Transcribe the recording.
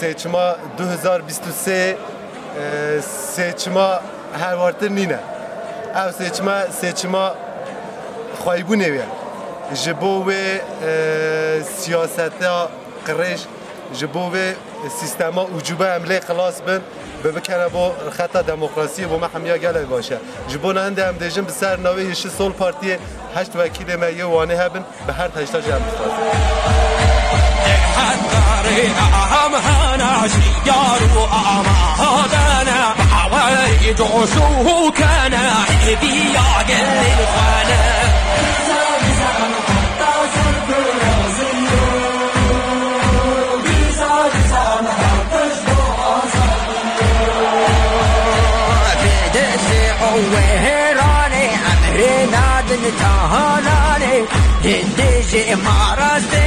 seçma 2023 seçma her vartır nine. Ev seçma xaybûnê ve ji bo wê siyaseta qirêj ji bo wê sistema ucube em lê xilas bin bibikene bo xeta demokrasiyê bo me hemiya gelek baş e. Ji bo hindê em dêjin bi ser navê Yeşil Sol Partiyê 8 vekîlê me yê wanê hebin bi her heşta jî em dixwazin. هم هناشي قالوا أمهاتنا حوالي جوشوه كان بيا قل الخانة وهراني أمرنا بنتهاناني هندجي ما راسي